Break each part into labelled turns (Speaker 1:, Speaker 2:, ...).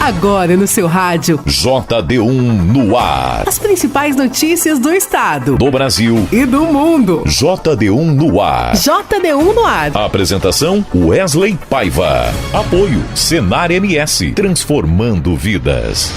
Speaker 1: Agora no seu rádio.
Speaker 2: JD1 no ar.
Speaker 1: As principais notícias do estado,
Speaker 2: do Brasil
Speaker 1: e do mundo.
Speaker 2: JD1 no ar.
Speaker 1: JD1 no ar.
Speaker 2: Apresentação Wesley Paiva. Apoio Senar MS. Transformando vidas.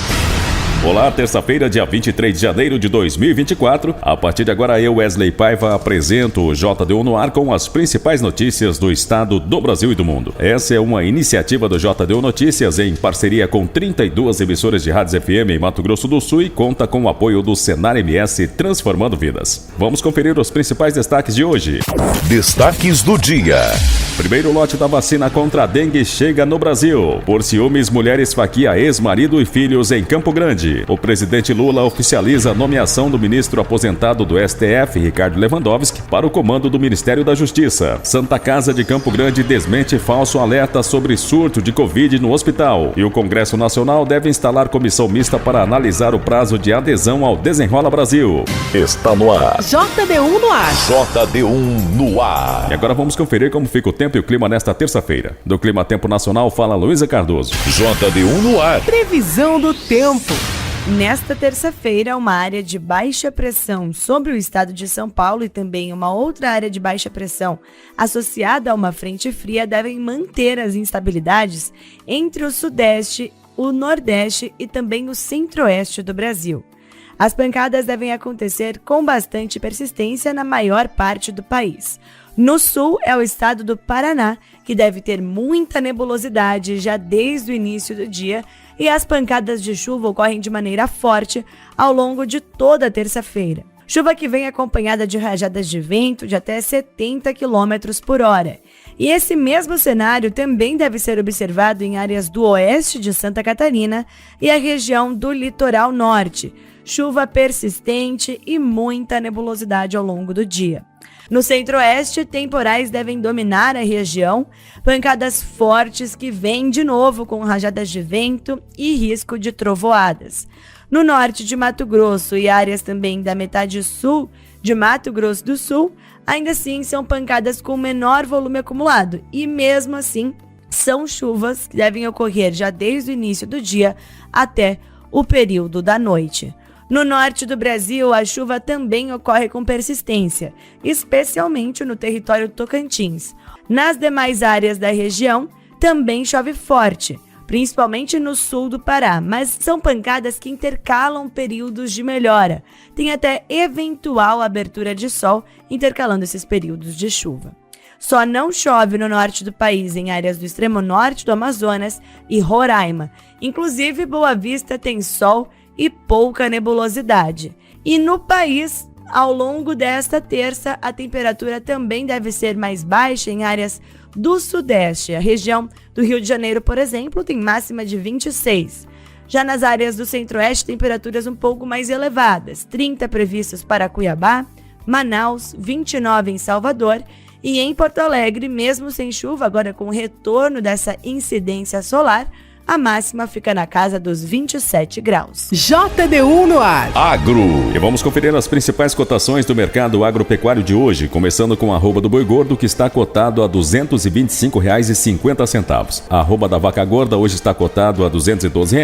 Speaker 3: Olá, terça-feira, dia 23 de janeiro de 2024. A partir de agora, eu, Wesley Paiva, apresento o JD1 no ar com as principais notícias do estado, do Brasil e do mundo. Essa é uma iniciativa do JD1 Notícias em parceria com 32 emissoras de rádios FM em Mato Grosso do Sul e conta com o apoio do Senar MS Transformando Vidas. Vamos conferir os principais destaques de hoje.
Speaker 2: Destaques do dia.
Speaker 3: Primeiro lote da vacina contra a dengue chega no Brasil. Por ciúmes, mulher esfaqueia ex-marido e filhos em Campo Grande. O presidente Lula oficializa a nomeação do ministro aposentado do STF, Ricardo Lewandowski, para o comando do Ministério da Justiça. Santa Casa de Campo Grande desmente falso alerta sobre surto de Covid no hospital. E o Congresso Nacional deve instalar comissão mista para analisar o prazo de adesão ao Desenrola Brasil.
Speaker 2: Está no ar.
Speaker 1: JD1 no ar.
Speaker 2: JD1 no ar.
Speaker 3: E agora vamos conferir como fica o tempo e o clima nesta terça-feira. Do Clima Tempo Nacional fala Luísa Cardoso.
Speaker 2: JD1 no ar.
Speaker 1: Previsão do tempo.
Speaker 4: Nesta terça-feira, uma área de baixa pressão sobre o estado de São Paulo e também uma outra área de baixa pressão associada a uma frente fria devem manter as instabilidades entre o sudeste, o nordeste e também o centro-oeste do Brasil. As pancadas devem acontecer com bastante persistência na maior parte do país. No sul é o estado do Paraná, que deve ter muita nebulosidade já desde o início do dia, e as pancadas de chuva ocorrem de maneira forte ao longo de toda a terça-feira. Chuva que vem acompanhada de rajadas de vento de até 70 km por hora. E esse mesmo cenário também deve ser observado em áreas do oeste de Santa Catarina e a região do litoral norte. Chuva persistente e muita nebulosidade ao longo do dia. No centro-oeste, temporais devem dominar a região, pancadas fortes que vêm de novo com rajadas de vento e risco de trovoadas. No norte de Mato Grosso e áreas também da metade sul de Mato Grosso do Sul, ainda assim são pancadas com menor volume acumulado e mesmo assim são chuvas que devem ocorrer já desde o início do dia até o período da noite. No norte do Brasil, a chuva também ocorre com persistência, especialmente no território Tocantins. Nas demais áreas da região, também chove forte, principalmente no sul do Pará, mas são pancadas que intercalam períodos de melhora. Tem até eventual abertura de sol intercalando esses períodos de chuva. Só não chove no norte do país, em áreas do extremo norte do Amazonas e Roraima. Inclusive, Boa Vista tem sol e pouca nebulosidade. E no país, ao longo desta terça, a temperatura também deve ser mais baixa em áreas do sudeste. A região do Rio de Janeiro, por exemplo, tem máxima de 26. Já nas áreas do centro-oeste, temperaturas um pouco mais elevadas. 30 previstos para Cuiabá, Manaus, 29 em Salvador e em Porto Alegre, mesmo sem chuva, agora com o retorno dessa incidência solar, a máxima fica na casa dos 27 graus.
Speaker 1: JD1 no ar.
Speaker 2: Agro.
Speaker 3: E vamos conferir as principais cotações do mercado agropecuário de hoje, começando com a arroba do boi gordo, que está cotado a R$ 225,50. A arroba da vaca gorda hoje está cotado a R$ 212.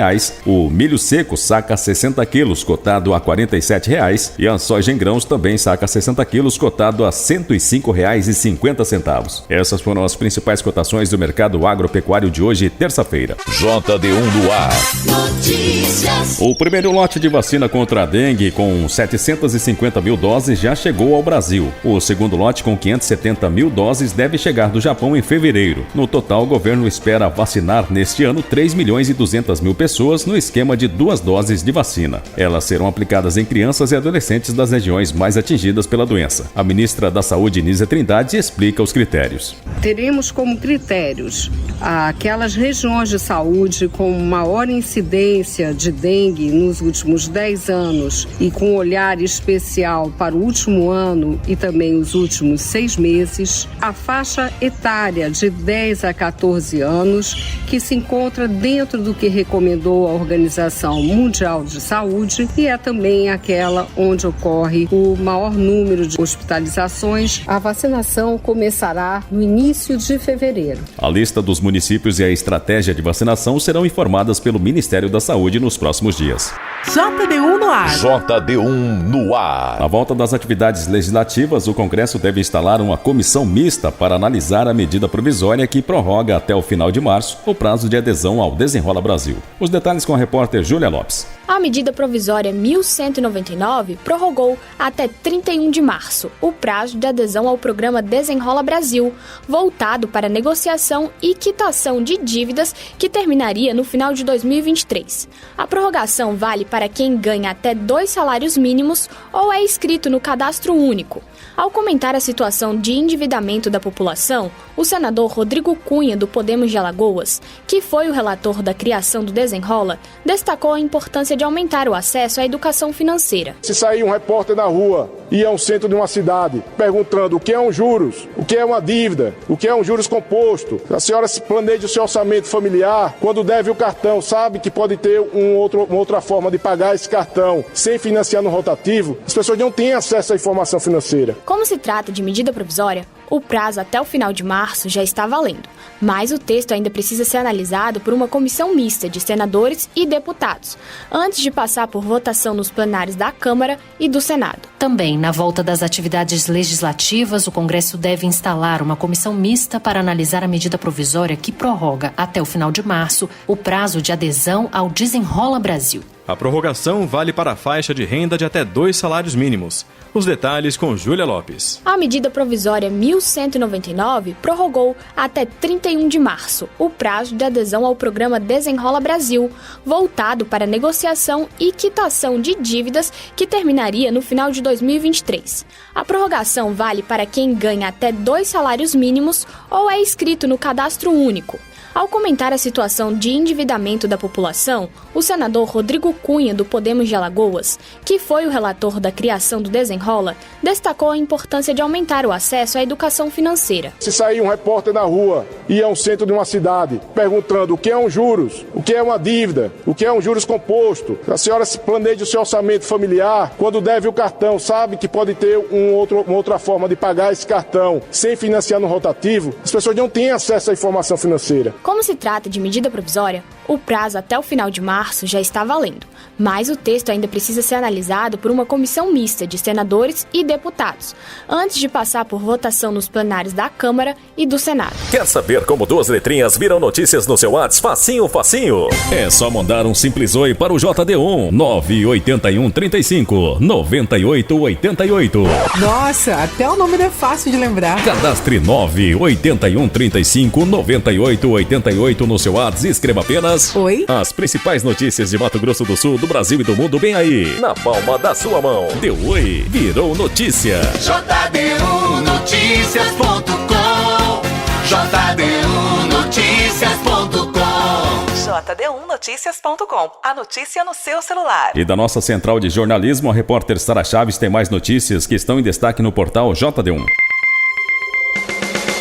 Speaker 3: O milho seco saca 60 quilos, cotado a R$ 47. E a soja em grãos também saca 60 quilos, cotado a R$ 105,50. Essas foram as principais cotações do mercado agropecuário de hoje, terça-feira.
Speaker 2: JD1 no ar.
Speaker 5: Notícias.
Speaker 3: O primeiro lote de vacina contra a dengue, com 750 mil doses, já chegou ao Brasil. O segundo lote, com 570 mil doses, deve chegar do Japão em fevereiro. No total, o governo espera vacinar neste ano 3 milhões e 200 mil pessoas no esquema de 2 doses de vacina. Elas serão aplicadas em crianças e adolescentes das regiões mais atingidas pela doença. A ministra da Saúde, Nízia Trindade, explica os critérios.
Speaker 6: Teremos como critérios aquelas regiões de saúde com maior incidência de dengue nos últimos 10 anos e com olhar especial para o último ano e também os últimos 6 meses, a faixa etária de 10 a 14 anos, que se encontra dentro do que recomendou a Organização Mundial de Saúde e é também aquela onde ocorre o maior número de hospitalizações. A vacinação começará no início de fevereiro.
Speaker 3: A lista dos municípios e a estratégia de vacinação população serão informadas pelo Ministério da Saúde nos próximos dias.
Speaker 1: JD1 no ar.
Speaker 2: JD1 no ar.
Speaker 3: Na volta das atividades legislativas, o Congresso deve instalar uma comissão mista para analisar a medida provisória que prorroga até o final de março o prazo de adesão ao Desenrola Brasil. Os detalhes com a repórter Júlia Lopes.
Speaker 7: A medida provisória 1199 prorrogou até 31 de março o prazo de adesão ao programa Desenrola Brasil, voltado para negociação e quitação de dívidas que terminaria no final de 2023. A prorrogação vale para quem ganha até 2 salários mínimos ou é inscrito no Cadastro Único. Ao comentar a situação de endividamento da população, o senador Rodrigo Cunha, do Podemos de Alagoas, que foi o relator da criação do Desenrola, destacou a importância de aumentar o acesso à educação financeira.
Speaker 8: Se sair um repórter na rua e ir ao centro de uma cidade perguntando o que é um juros, o que é uma dívida, o que é um juros composto, a senhora se planeja o seu orçamento familiar, quando deve o cartão, sabe que pode ter uma outra forma de pagar esse cartão sem financiar no rotativo, as pessoas não têm acesso à informação financeira.
Speaker 7: Como se trata de medida provisória, o prazo até o final de março já está valendo, mas o texto ainda precisa ser analisado por uma comissão mista de senadores e deputados, antes de passar por votação nos plenários da Câmara e do Senado.
Speaker 9: Também, na volta das atividades legislativas, o Congresso deve instalar uma comissão mista para analisar a medida provisória que prorroga até o final de março o prazo de adesão ao Desenrola Brasil.
Speaker 10: A prorrogação vale para a faixa de renda de até 2 salários mínimos. Os detalhes com Júlia Lopes.
Speaker 7: A medida provisória 1199 prorrogou até 31 de março o prazo de adesão ao programa Desenrola Brasil, voltado para negociação e quitação de dívidas que terminaria no final de 2023. A prorrogação vale para quem ganha até 2 salários mínimos ou é inscrito no Cadastro Único. Ao comentar a situação de endividamento da população, o senador Rodrigo Cunha, do Podemos de Alagoas, que foi o relator da criação do Desenrola, destacou a importância de aumentar o acesso à educação financeira.
Speaker 8: Se sair um repórter na rua e ir ao centro de uma cidade perguntando o que é um juros, o que é uma dívida, o que é um juros composto, a senhora se planeja o seu orçamento familiar, quando deve o cartão, sabe que pode ter uma outra forma de pagar esse cartão sem financiar no rotativo, as pessoas não têm acesso à informação financeira.
Speaker 7: Como se trata de medida provisória, o prazo até o final de março já está valendo, mas o texto ainda precisa ser analisado por uma comissão mista de senadores e deputados, antes de passar por votação nos plenários da Câmara e do Senado.
Speaker 2: Quer saber como 2 letrinhas viram notícias no seu WhatsApp? Facinho, facinho.
Speaker 3: É só mandar um simples oi para o JD1 981 35 98 88.
Speaker 1: Nossa, até o nome é fácil de lembrar.
Speaker 3: Cadastre 981 35 98 88 no seu WhatsApp e escreva apenas
Speaker 1: Oi.
Speaker 3: As principais notícias de Mato Grosso do Sul, do Brasil e do mundo bem aí,
Speaker 2: Na palma da sua mão.
Speaker 3: Deu oi, virou notícia.
Speaker 5: JD1Noticias.com JD1Noticias.com
Speaker 11: JD1Noticias.com. A notícia no seu celular.
Speaker 3: E da nossa central de jornalismo, a repórter Sara Chaves tem mais notícias que estão em destaque no portal JD1.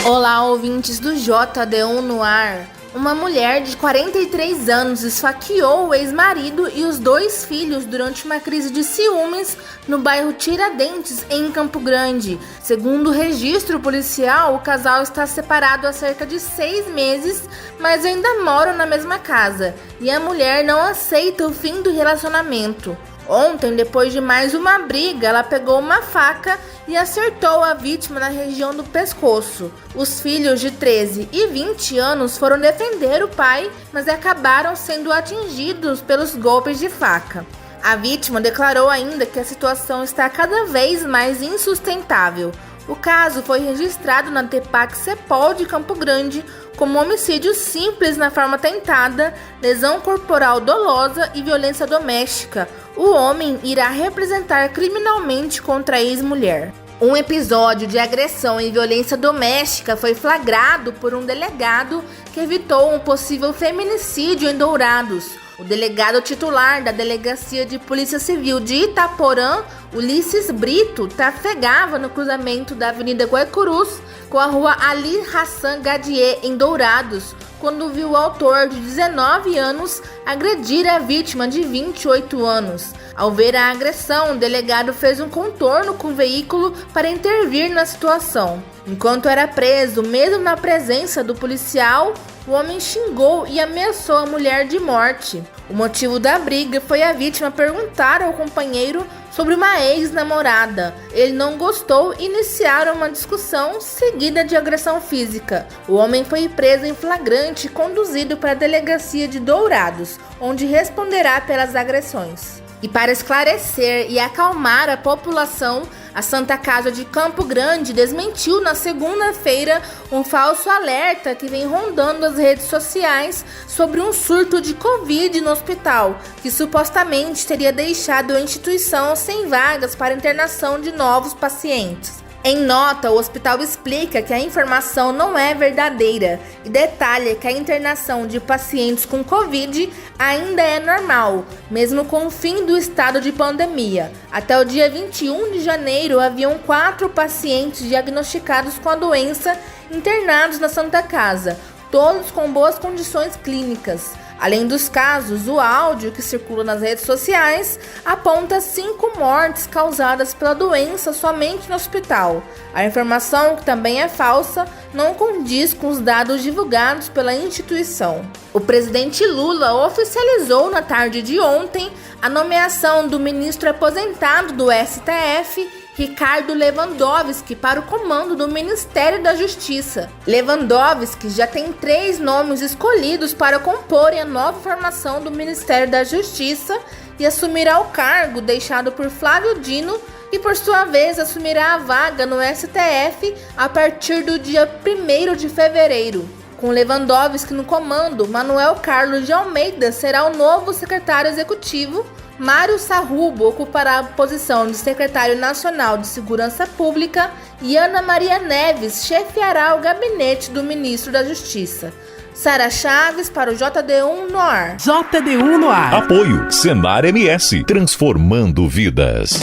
Speaker 12: Olá, ouvintes do JD1 no ar. Uma mulher de 43 anos esfaqueou o ex-marido e os 2 filhos durante uma crise de ciúmes no bairro Tiradentes, em Campo Grande. Segundo o registro policial, o casal está separado há cerca de 6 meses, mas ainda moram na mesma casa, e a mulher não aceita o fim do relacionamento. Ontem, depois de mais uma briga, ela pegou uma faca e acertou a vítima na região do pescoço. Os filhos de 13 e 20 anos foram defender o pai, mas acabaram sendo atingidos pelos golpes de faca. A vítima declarou ainda que a situação está cada vez mais insustentável. O caso foi registrado na TEPAC Cepol de Campo Grande como homicídio simples na forma tentada, lesão corporal dolosa e violência doméstica. O homem irá representar criminalmente contra a ex-mulher. Um episódio de agressão e violência doméstica foi flagrado por um delegado que evitou um possível feminicídio em Dourados. O delegado titular da Delegacia de Polícia Civil de Itaporã, Ulisses Brito, trafegava no cruzamento da Avenida Guaicurus com a rua Ali Hassan Gadier, em Dourados, quando viu o autor de 19 anos agredir a vítima de 28 anos. Ao ver a agressão, o delegado fez um contorno com o veículo para intervir na situação. Enquanto era preso, mesmo na presença do policial, o homem xingou e ameaçou a mulher de morte. O motivo da briga foi a vítima perguntar ao companheiro sobre uma ex-namorada. Ele não gostou e iniciaram uma discussão seguida de agressão física. O homem foi preso em flagrante e conduzido para a delegacia de Dourados, onde responderá pelas agressões. E para esclarecer e acalmar a população, a Santa Casa de Campo Grande desmentiu na segunda-feira um falso alerta que vem rondando as redes sociais sobre um surto de Covid no hospital, que supostamente teria deixado a instituição sem vagas para internação de novos pacientes. Em nota, o hospital explica que a informação não é verdadeira e detalha que a internação de pacientes com Covid ainda é normal, mesmo com o fim do estado de pandemia. Até o dia 21 de janeiro, haviam 4 pacientes diagnosticados com a doença internados na Santa Casa, todos com boas condições clínicas. Além dos casos, o áudio que circula nas redes sociais aponta 5 mortes causadas pela doença somente no hospital. A informação, que também é falsa, não condiz com os dados divulgados pela instituição. O presidente Lula oficializou na tarde de ontem a nomeação do ministro aposentado do STF, Ricardo Lewandowski, para o comando do Ministério da Justiça. Lewandowski já tem 3 nomes escolhidos para comporem a nova formação do Ministério da Justiça e assumirá o cargo deixado por Flávio Dino e, por sua vez, assumirá a vaga no STF a partir do dia 1º de fevereiro. Com Lewandowski no comando, Manuel Carlos de Almeida será o novo secretário executivo. Mário Sarrubo ocupará a posição de secretário nacional de Segurança Pública e Ana Maria Neves chefiará o gabinete do ministro da Justiça. Sara Chaves para o JD1 no ar.
Speaker 1: JD1 no ar.
Speaker 2: Apoio Senar MS, transformando vidas.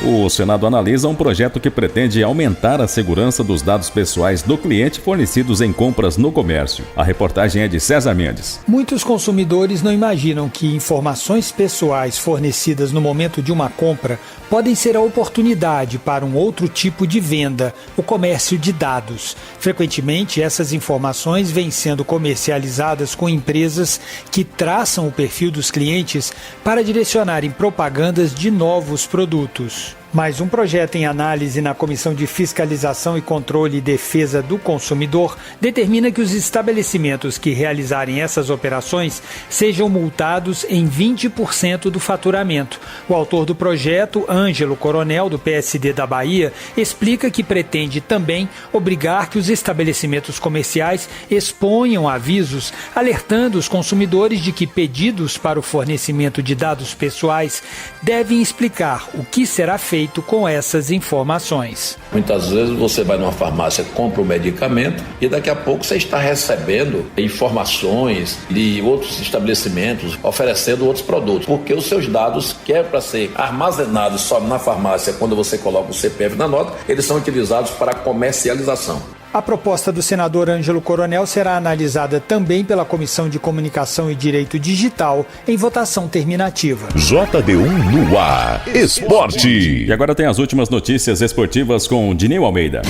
Speaker 3: O Senado analisa um projeto que pretende aumentar a segurança dos dados pessoais do cliente fornecidos em compras no comércio. A reportagem é de César Mendes.
Speaker 13: Muitos consumidores não imaginam que informações pessoais fornecidas no momento de uma compra podem ser a oportunidade para um outro tipo de venda, o comércio de dados. Frequentemente, essas informações vêm sendo comercializadas com empresas que traçam o perfil dos clientes para direcionarem propagandas de novos produtos. Mais um projeto em análise na Comissão de Fiscalização e Controle e Defesa do Consumidor determina que os estabelecimentos que realizarem essas operações sejam multados em 20% do faturamento. O autor do projeto, Ângelo Coronel, do PSD da Bahia, explica que pretende também obrigar que os estabelecimentos comerciais exponham avisos alertando os consumidores de que pedidos para o fornecimento de dados pessoais devem explicar o que será feito com essas informações.
Speaker 14: Muitas vezes você vai numa farmácia, compra um medicamento e daqui a pouco você está recebendo informações de outros estabelecimentos oferecendo outros produtos, porque os seus dados, que é para ser armazenados só na farmácia, quando você coloca o CPF na nota, eles são utilizados para comercialização.
Speaker 13: A proposta do senador Ângelo Coronel será analisada também pela Comissão de Comunicação e Direito Digital em votação terminativa.
Speaker 2: JD1 no ar. Esporte.
Speaker 3: E agora tem as últimas notícias esportivas com Dinil Almeida.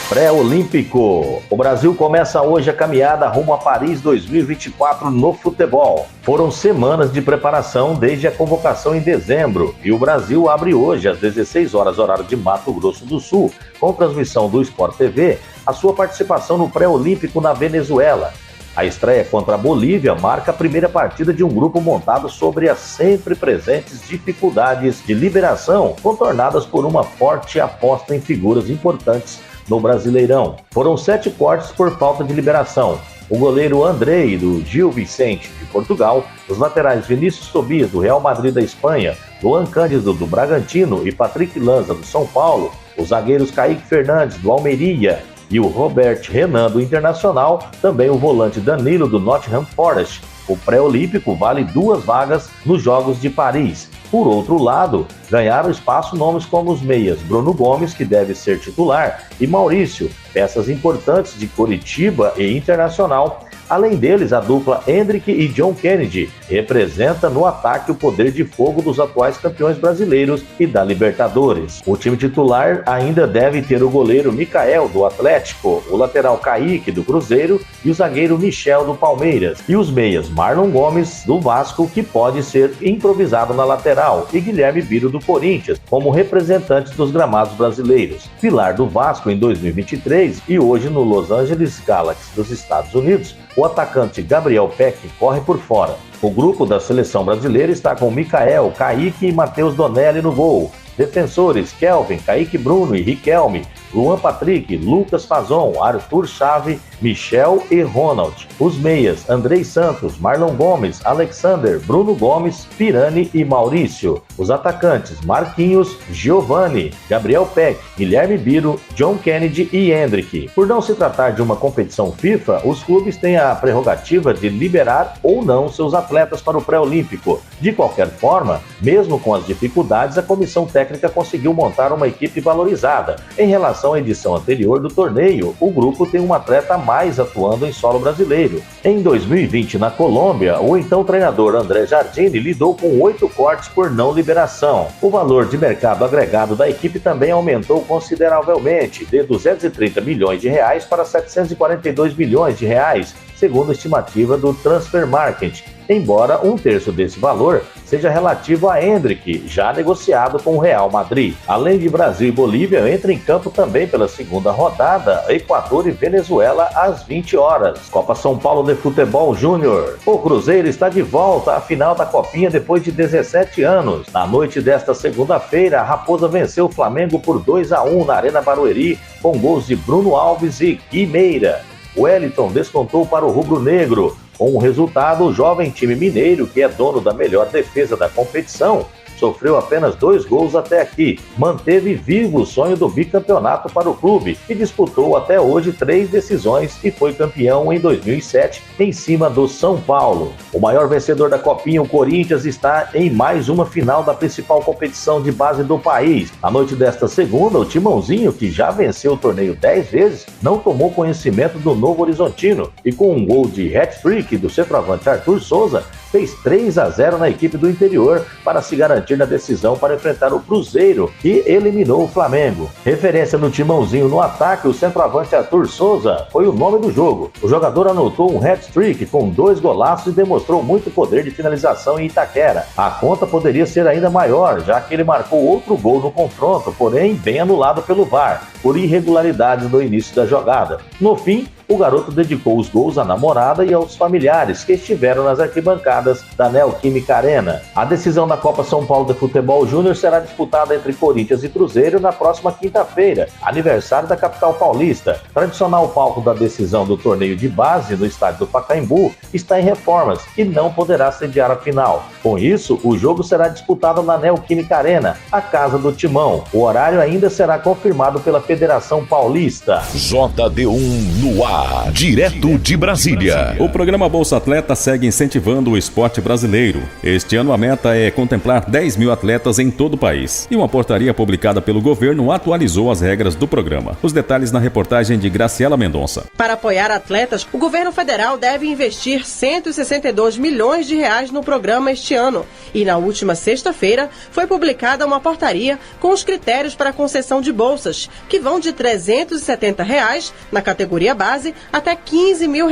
Speaker 15: Pré-olímpico. O Brasil começa hoje a caminhada rumo a Paris 2024 no futebol. Foram semanas de preparação desde a convocação em dezembro e o Brasil abre hoje às 16 horas horário de Mato Grosso do Sul, com transmissão do Sport TV, a sua participação no pré-olímpico na Venezuela. A estreia contra a Bolívia marca a primeira partida de um grupo montado sobre as sempre presentes dificuldades de liberação, contornadas por uma forte aposta em figuras importantes no Brasileirão. Foram 7 cortes por falta de liberação. O goleiro Andrei, do Gil Vicente, de Portugal, os laterais Vinícius Tobias, do Real Madrid da Espanha, Luan Cândido, do Bragantino e Patrick Lanza, do São Paulo, os zagueiros Kaique Fernandes, do Almeria, e o Robert Renan, do Internacional, também o volante Danilo, do Nottingham Forest. O pré-olímpico vale 2 vagas nos Jogos de Paris. Por outro lado, ganharam espaço nomes como os meias Bruno Gomes, que deve ser titular, e Maurício, peças importantes de Coritiba e Internacional, Além deles, a dupla Hendrick e John Kennedy representa no ataque o poder de fogo dos atuais campeões brasileiros e da Libertadores. O time titular ainda deve ter o goleiro Micael, do Atlético, o lateral Kaique, do Cruzeiro, e o zagueiro Michel, do Palmeiras, e os meias Marlon Gomes, do Vasco, que pode ser improvisado na lateral, e Guilherme Biro, do Corinthians, como representantes dos gramados brasileiros. Pilar do Vasco em 2023 e hoje no Los Angeles Galaxy dos Estados Unidos, o atacante Gabriel Peck corre por fora. O grupo da seleção brasileira está com Micael, Kaique e Matheus Donelli no gol. Defensores: Kelvin, Kaique Bruno e Riquelme, Luan Patrick, Lucas Fazon, Arthur Chave, Michel e Ronald. Os meias: Andrei Santos, Marlon Gomes, Alexander, Bruno Gomes, Pirani e Maurício. Os atacantes: Marquinhos, Giovani, Gabriel Peck, Guilherme Biro, John Kennedy e Hendrick. Por não se tratar de uma competição FIFA, os clubes têm a prerrogativa de liberar ou não seus atletas para o pré-olímpico. De qualquer forma, mesmo com as dificuldades, a comissão técnica conseguiu montar uma equipe valorizada. Em relação à edição anterior do torneio, o grupo tem um atleta a mais atuando em solo brasileiro. Em 2020, na Colômbia, o então treinador André Jardine lidou com 8 cortes por não liberação. O valor de mercado agregado da equipe também aumentou consideravelmente, de 230 milhões de reais para 742 milhões de reais, segundo a estimativa do Transfer Market, embora um terço desse valor seja relativo a Hendrick, já negociado com o Real Madrid. Além de Brasil e Bolívia, entra em campo também pela segunda rodada Equador e Venezuela às 20 horas. Copa São Paulo de Futebol Júnior. O Cruzeiro está de volta à final da Copinha depois de 17 anos. Na noite desta segunda-feira, a Raposa venceu o Flamengo por 2-1 na Arena Barueri, com gols de Bruno Alves e Guimeira. Wellington descontou para o rubro-negro. Com o resultado, o jovem time mineiro, que é dono da melhor defesa da competição, sofreu apenas 2 gols até aqui, manteve vivo o sonho do bicampeonato para o clube e disputou até hoje 3 decisões e foi campeão em 2007 em cima do São Paulo. O maior vencedor da Copinha, o Corinthians, está em mais uma final da principal competição de base do país. Na noite desta segunda, o Timãozinho, que já venceu o torneio 10 vezes, não tomou conhecimento do Novo Horizontino e com um gol de hat-trick do centroavante Arthur Souza, fez 3-0 na equipe do interior para se garantir na decisão para enfrentar o Cruzeiro, que eliminou o Flamengo. Referência no Timãozinho no ataque, o centroavante Arthur Souza foi o nome do jogo. O jogador anotou um hat-trick com 2 golaços e demonstrou muito poder de finalização em Itaquera. A conta poderia ser ainda maior, já que ele marcou outro gol no confronto, porém bem anulado pelo VAR, por irregularidades no início da jogada. No fim, o garoto dedicou os gols à namorada e aos familiares que estiveram nas arquibancadas da Neoquímica Arena. A decisão da Copa São Paulo de Futebol Júnior será disputada entre Corinthians e Cruzeiro na próxima quinta-feira, aniversário da capital paulista. Tradicional palco da decisão do torneio de base no estádio do Pacaembu está em reformas e não poderá sediar a final. Com isso, o jogo será disputado na Neoquímica Arena, a casa do Timão. O horário ainda será confirmado pela Federação Paulista.
Speaker 16: JD1 no ar. Direto de Brasília.
Speaker 3: O programa Bolsa Atleta segue incentivando o esporte brasileiro. Este ano a meta é contemplar 10 mil atletas em todo o país. E uma portaria publicada pelo governo atualizou as regras do programa. Os detalhes na reportagem de Graciela Mendonça.
Speaker 17: Para apoiar atletas, o governo federal deve investir 162 milhões de reais no programa este ano. E na última sexta-feira foi publicada uma portaria com os critérios para a concessão de bolsas, que vão de R$ 370 reais na categoria base até R$ 15 mil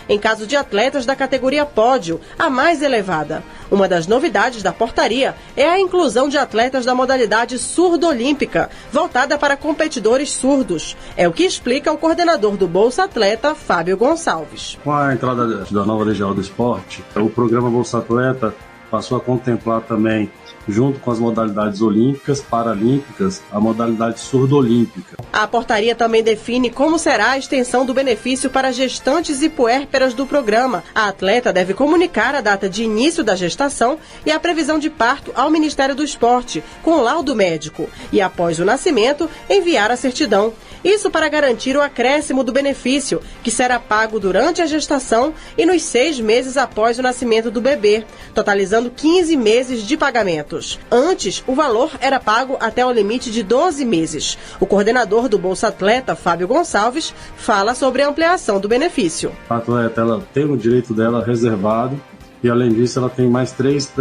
Speaker 17: em caso de atletas da categoria pódio, a mais elevada. Uma das novidades da portaria é a inclusão de atletas da modalidade surdo-olímpica, voltada para competidores surdos. É o que explica o coordenador do Bolsa Atleta, Fábio Gonçalves.
Speaker 18: Com a entrada da nova Lei Geral do Esporte, o programa Bolsa Atleta passou a contemplar também, junto com as modalidades olímpicas, paralímpicas, a modalidade surdo-olímpica.
Speaker 17: A portaria também define como será a extensão do benefício para gestantes e puérperas do programa. A atleta deve comunicar a data de início da gestação e a previsão de parto ao Ministério do Esporte, com laudo médico, e após o nascimento, enviar a certidão. Isso para garantir o acréscimo do benefício, que será pago durante a gestação e nos 6 meses após o nascimento do bebê, totalizando 15 meses de pagamentos. Antes, o valor era pago até o limite de 12 meses. O coordenador do Bolsa Atleta, Fábio Gonçalves, fala sobre a ampliação do benefício.
Speaker 18: A atleta ela tem o direito dela reservado e, além disso, ela tem mais três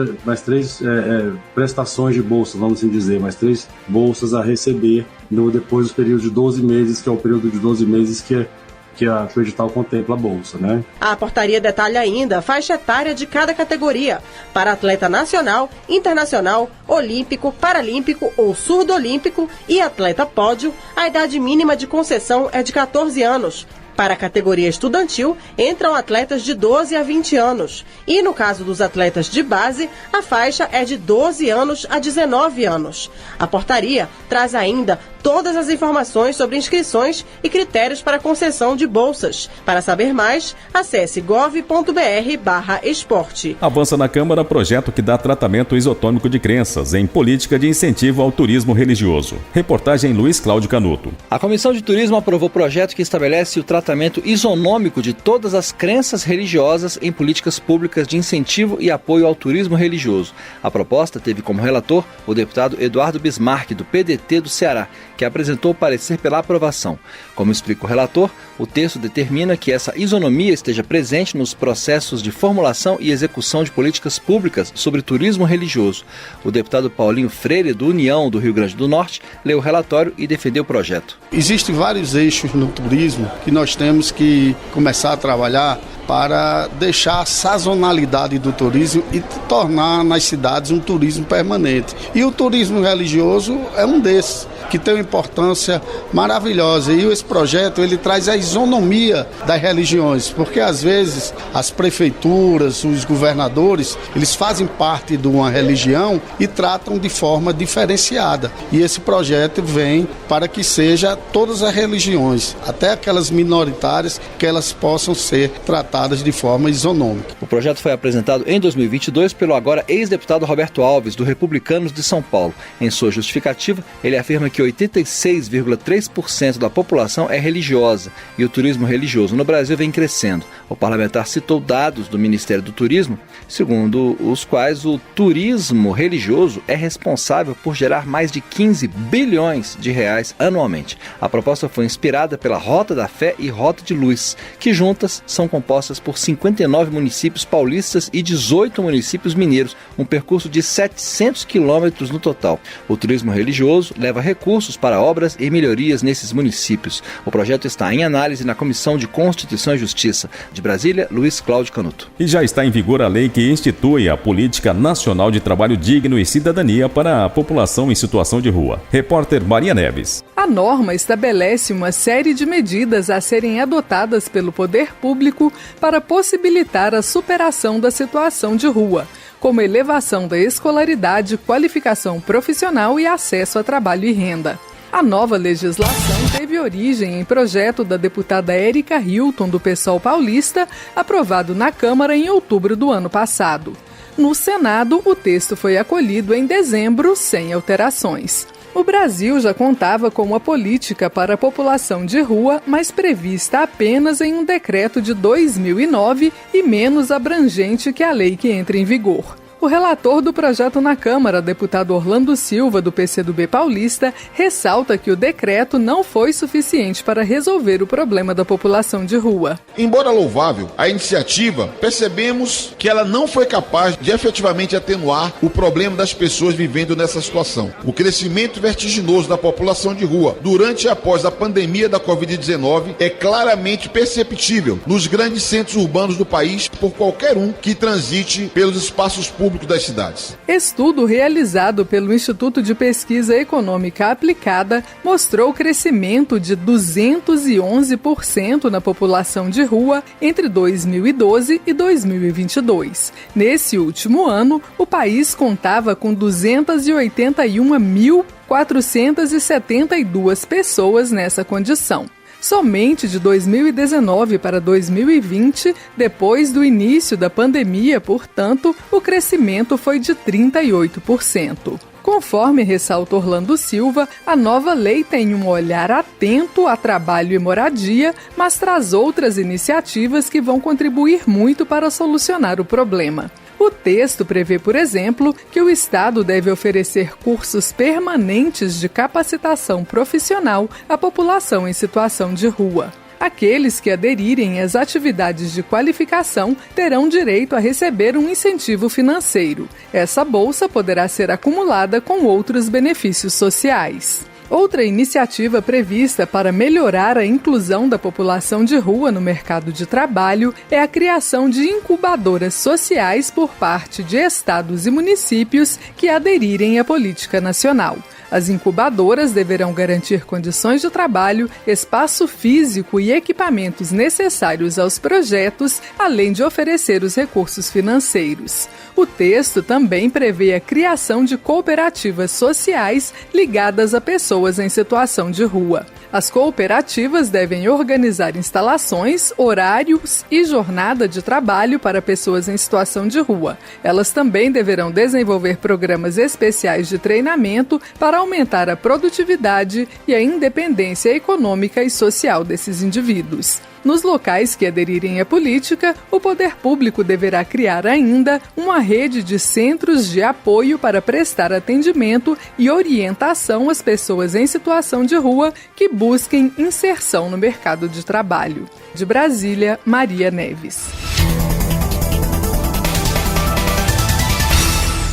Speaker 18: prestações de bolsa, vamos assim dizer, mais 3 bolsas a receber depois do período de 12 meses, que é o período de 12 meses que o edital contempla a bolsa, né?
Speaker 17: A portaria detalha ainda a faixa etária de cada categoria, para atleta nacional, internacional, olímpico, paralímpico ou surdo-olímpico e atleta pódio, a idade mínima de concessão é de 14 anos. Para a categoria estudantil, entram atletas de 12 a 20 anos. E no caso dos atletas de base, a faixa é de 12 anos a 19 anos. A portaria traz ainda todas as informações sobre inscrições e critérios para concessão de bolsas. Para saber mais, acesse gov.br/esporte.
Speaker 3: Avança na Câmara projeto que dá tratamento isotônico de crenças em política de incentivo ao turismo religioso. Reportagem Luiz Cláudio Canuto.
Speaker 19: A Comissão de Turismo aprovou o projeto que estabelece o tratamento isonômico de todas as crenças religiosas em políticas públicas de incentivo e apoio ao turismo religioso. A proposta teve como relator o deputado Eduardo Bismarck, do PDT do Ceará, que apresentou o parecer pela aprovação. Como explica o relator, o texto determina que essa isonomia esteja presente nos processos de formulação e execução de políticas públicas sobre turismo religioso. O deputado Paulinho Freire, do União do Rio Grande do Norte, leu o relatório e defendeu o projeto.
Speaker 20: Existem vários eixos no turismo que nós temos que começar a trabalhar para deixar a sazonalidade do turismo e tornar nas cidades um turismo permanente. E o turismo religioso é um desses, que tem uma importância maravilhosa. E esse projeto ele traz a isonomia das religiões, porque às vezes as prefeituras, os governadores, eles fazem parte de uma religião e tratam de forma diferenciada. E esse projeto vem para que seja todas as religiões, até aquelas minoritárias, que elas possam ser tratadas de forma isonômica.
Speaker 19: O projeto foi apresentado em 2022 pelo agora ex-deputado Roberto Alves, do Republicanos de São Paulo. Em sua justificativa, ele afirma que 86,3% da população é religiosa e o turismo religioso no Brasil vem crescendo. O parlamentar citou dados do Ministério do Turismo, segundo os quais o turismo religioso é responsável por gerar mais de 15 bilhões de reais anualmente. A proposta foi inspirada pela Rota da Fé e Rota de Luz, que juntas são compostas por 59 municípios paulistas e 18 municípios mineiros, um percurso de 700 quilômetros no total. O turismo religioso leva recursos para obras e melhorias nesses municípios. O projeto está em análise na Comissão de Constituição e Justiça. De Brasília, Luiz Cláudio Canuto.
Speaker 3: E já está em vigor a lei que institui a Política Nacional de Trabalho Digno e Cidadania para a população em situação de rua. Repórter Maria Neves.
Speaker 21: A norma estabelece uma série de medidas a serem adotadas pelo poder público para possibilitar a superação da situação de rua, como elevação da escolaridade, qualificação profissional e acesso a trabalho e renda. A nova legislação teve origem em projeto da deputada Érica Hilton, do PSOL paulista, aprovado na Câmara em outubro do ano passado. No Senado, o texto foi acolhido em dezembro, sem alterações. O Brasil já contava com uma política para a população de rua, mas prevista apenas em um decreto de 2009 e menos abrangente que a lei que entra em vigor. O relator do projeto na Câmara, deputado Orlando Silva, do PCdoB paulista, ressalta que o decreto não foi suficiente para resolver o problema da população de rua.
Speaker 22: Embora louvável a iniciativa, percebemos que ela não foi capaz de efetivamente atenuar o problema das pessoas vivendo nessa situação. O crescimento vertiginoso da população de rua durante e após a pandemia da Covid-19 é claramente perceptível nos grandes centros urbanos do país por qualquer um que transite pelos espaços públicos das cidades.
Speaker 21: Estudo realizado pelo Instituto de Pesquisa Econômica Aplicada mostrou crescimento de 211% na população de rua entre 2012 e 2022. Nesse último ano, o país contava com 281.472 pessoas nessa condição. Somente de 2019 para 2020, depois do início da pandemia, portanto, o crescimento foi de 38%. Conforme ressalta Orlando Silva, a nova lei tem um olhar atento a trabalho e moradia, mas traz outras iniciativas que vão contribuir muito para solucionar o problema. O texto prevê, por exemplo, que o Estado deve oferecer cursos permanentes de capacitação profissional à população em situação de rua. Aqueles que aderirem às atividades de qualificação terão direito a receber um incentivo financeiro. Essa bolsa poderá ser acumulada com outros benefícios sociais. Outra iniciativa prevista para melhorar a inclusão da população de rua no mercado de trabalho é a criação de incubadoras sociais por parte de estados e municípios que aderirem à política nacional. As incubadoras deverão garantir condições de trabalho, espaço físico e equipamentos necessários aos projetos, além de oferecer os recursos financeiros. O texto também prevê a criação de cooperativas sociais ligadas a pessoas em situação de rua. As cooperativas devem organizar instalações, horários e jornada de trabalho para pessoas em situação de rua. Elas também deverão desenvolver programas especiais de treinamento para aumentar a produtividade e a independência econômica e social desses indivíduos. Nos locais que aderirem à política, o poder público deverá criar ainda uma rede de centros de apoio para prestar atendimento e orientação às pessoas em situação de rua que busquem inserção no mercado de trabalho. De Brasília, Maria Neves.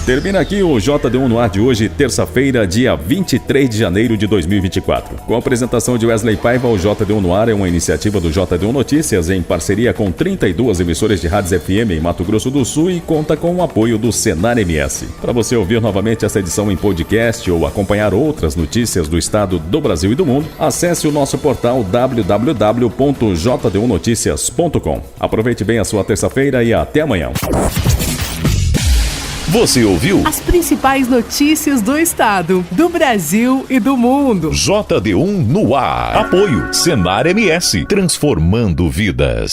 Speaker 3: Termina aqui o JD1 no ar de hoje, terça-feira, dia 23 de janeiro de 2024. Com a apresentação de Wesley Paiva, o JD1 no ar é uma iniciativa do JD1 Notícias em parceria com 32 emissoras de rádios FM em Mato Grosso do Sul e conta com o apoio do Senar MS. Para você ouvir novamente essa edição em podcast ou acompanhar outras notícias do estado, do Brasil e do mundo, acesse o nosso portal www.jd1noticias.com. Aproveite bem a sua terça-feira e até amanhã.
Speaker 16: Você ouviu?
Speaker 1: As principais notícias do estado, do Brasil e do mundo.
Speaker 16: JD1 no ar. Apoio Senar MS, transformando vidas.